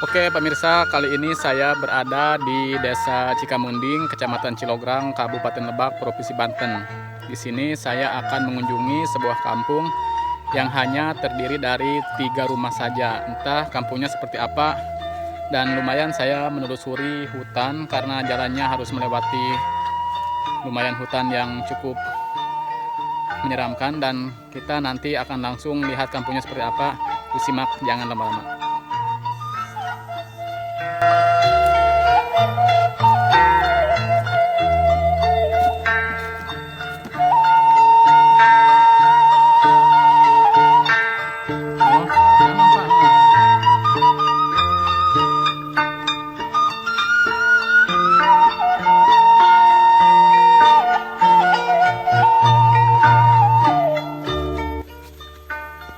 Oke pemirsa, kali ini saya berada di Desa Cikamunding, Kecamatan Cilograng, Kabupaten Lebak, Provinsi Banten. Di sini saya akan mengunjungi sebuah kampung yang hanya terdiri dari 3 rumah saja. Entah kampungnya seperti apa, dan lumayan saya menelusuri hutan karena jalannya harus melewati lumayan hutan yang cukup menyeramkan, dan kita nanti akan langsung lihat kampungnya seperti apa. Disimak, jangan lama-lama.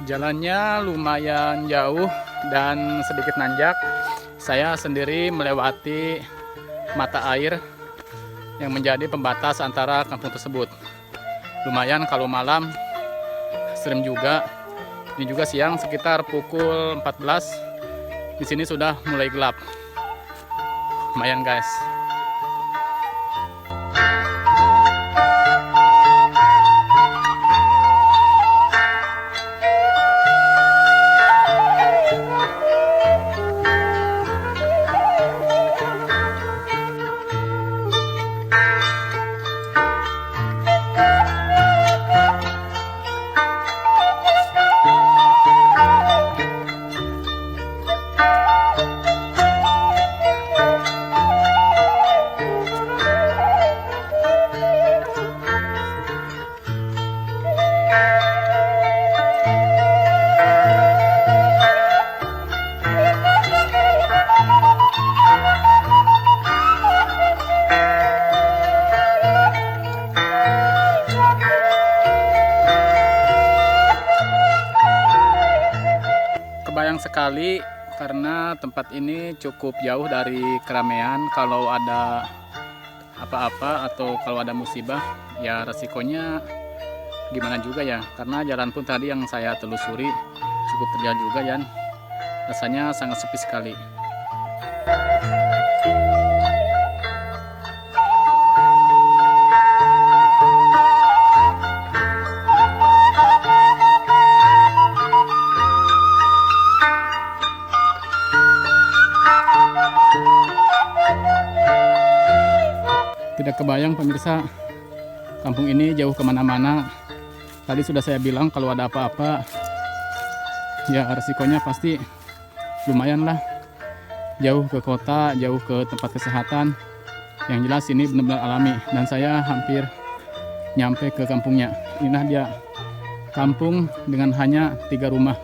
Jalannya lumayan jauh dan sedikit nanjak. Saya sendiri melewati mata air yang menjadi pembatas antara kampung tersebut. Lumayan kalau malam, serem juga. Ini juga siang sekitar pukul 14. Di sini sudah mulai gelap. Lumayan guys. Kebayang sekali karena tempat ini cukup jauh dari keramaian. Kalau ada apa-apa atau kalau ada musibah, ya resikonya gimana juga ya. Karena jalan pun tadi yang saya telusuri cukup terjal juga ya. Rasanya sangat sepi sekali. Tidak kebayang pemirsa, kampung ini jauh kemana-mana. Tadi sudah saya bilang kalau ada apa-apa, ya resikonya pasti lumayan lah. Jauh ke kota, jauh ke tempat kesehatan. Yang jelas ini benar-benar alami, dan saya hampir nyampe ke kampungnya. Inilah dia, kampung dengan hanya 3 rumah.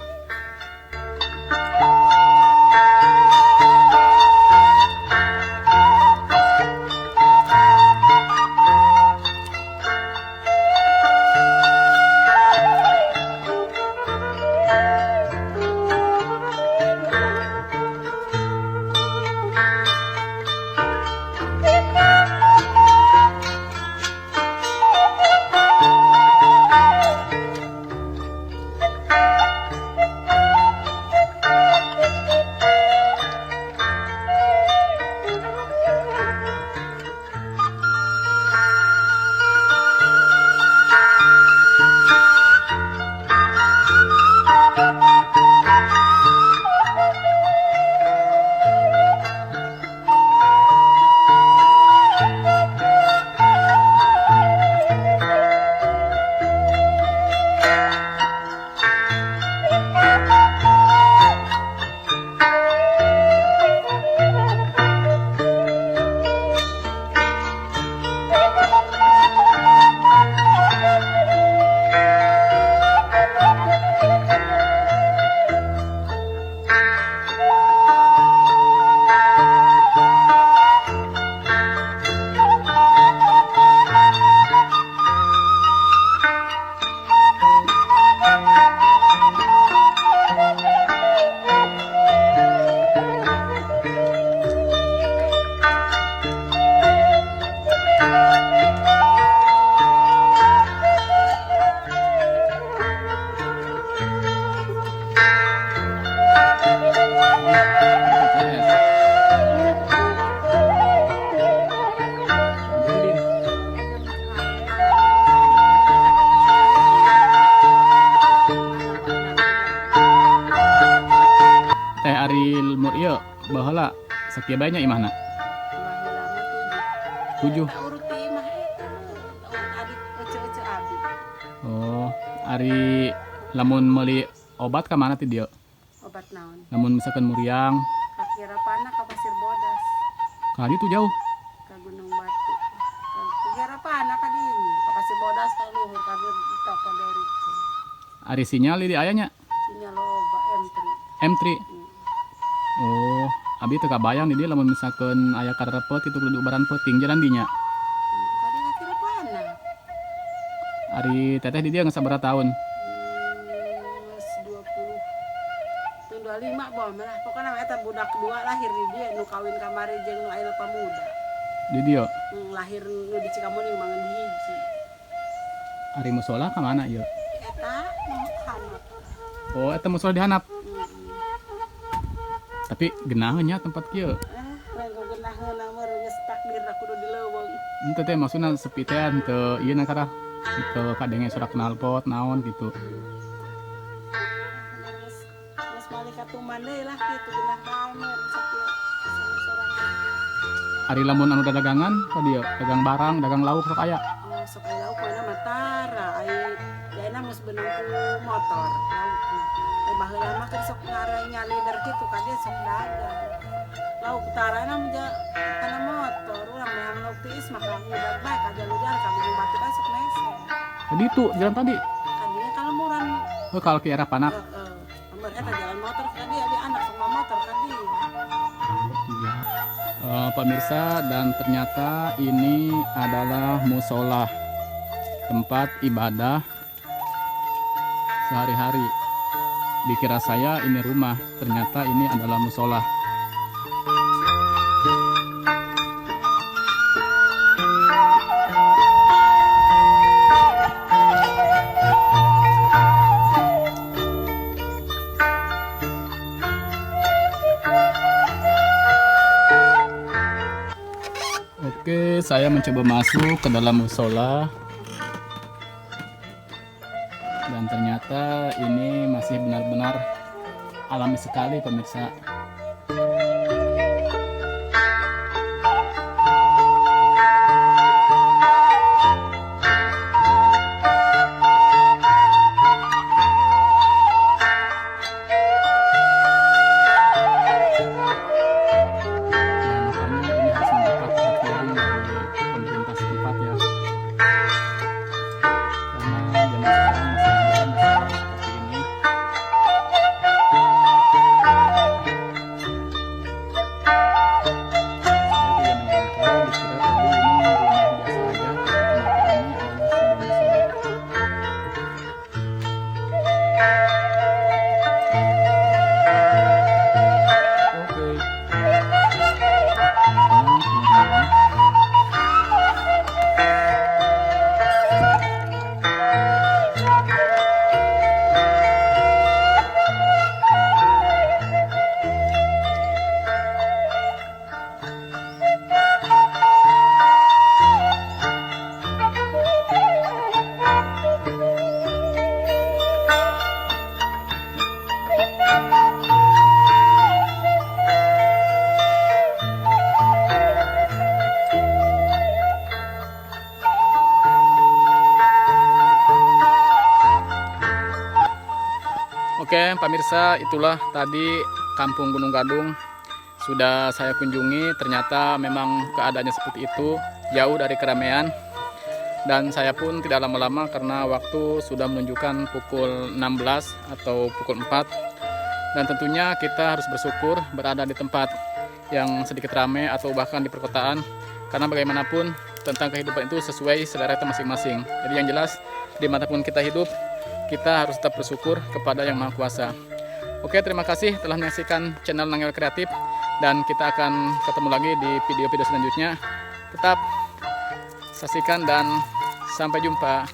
iya baheula sakieu bae nya imahna? Baheula mah 7. tak urut ti imah eta. Urut adik ece-ece abi. Oh, ari lamun meuli obat ka mana ti dieu? Obat naon? Lamun misalkan muriang, Ka Kirapana ka Pasir Bodas. ka ditu jauh. Ka Gunung Batu. Ka Kirapana ka dinya. Ka Pasir Bodas ka luhur ka toko dari. Ari sinyal di aya nya? Sinyal loba M3. M3. Oh, abi teu kabayang di dieu lamun misalkan aya karepet kitu kudu ubaran peuting jalan dinya. Tadi ka Kirapana. Ari teteh di dieu geus sabaraha tahun? Geus 20. Teu 25 bom lah. Pokona eta budak kedua lahir di dieu nu kawin kamari jeung nu ayeuna pamuda. Di dieu. Lahir nu di Cikamuning mangan di hiji. Ari musola ka mana ieu? Eta nu hanap. Oh, eta musola dihanap. Tapi geunaheun nya tempat kieu. Lain geunaheun mah geus takdirna kudu dileuweung. Henteu teh maksudna sepi teh henteu ieu na kara. Teu kadenge surat knalpot naon gitu. Geus balik ka tuman deui lah kitu geunah kamer sakieu. Sorangan. Ari lamun anu dagangan ka dieu, dagang barang, dagang lauk sok aya. Oh, sok aya lauk mana mah tara ai daena geus beunang ku motor laukna. Baheula mah keur sok ngarenya lider kitu ka dia sok dagang. Lauk tarana mah kana motor urang mah lauk tiis mah ka udah bae ka jalan-jalan ka Gunung Batu bae sok mese. Ka ditu jalan tadi. Ka dieu kalemuran. Oh, kalau ki arah panak. Ambar eta jalan motor ka dia di anak sok motor ka dia. Pemirsa, dan ternyata ini adalah musola, tempat ibadah sehari-hari. Dikira saya ini rumah, ternyata ini adalah musola. Oke, saya mencoba masuk ke dalam musola. Dan ternyata ini masih benar-benar alami sekali pemirsa. Oke, pemirsa, itulah tadi Kampung Gunung Gadung sudah saya kunjungi. Ternyata memang keadaannya seperti itu, jauh dari keramaian. Dan saya pun tidak lama-lama karena waktu sudah menunjukkan pukul 16 atau pukul 4. Dan tentunya kita harus bersyukur berada di tempat yang sedikit ramai atau bahkan di perkotaan. Karena bagaimanapun tentang kehidupan itu sesuai selera kita masing-masing. Jadi yang jelas, dimanapun kita hidup, kita harus tetap bersyukur kepada Yang Maha Kuasa. Oke, terima kasih telah menyaksikan channel Nangel Kreatif, dan kita akan ketemu lagi di video-video selanjutnya. Tetap saksikan dan sampai jumpa.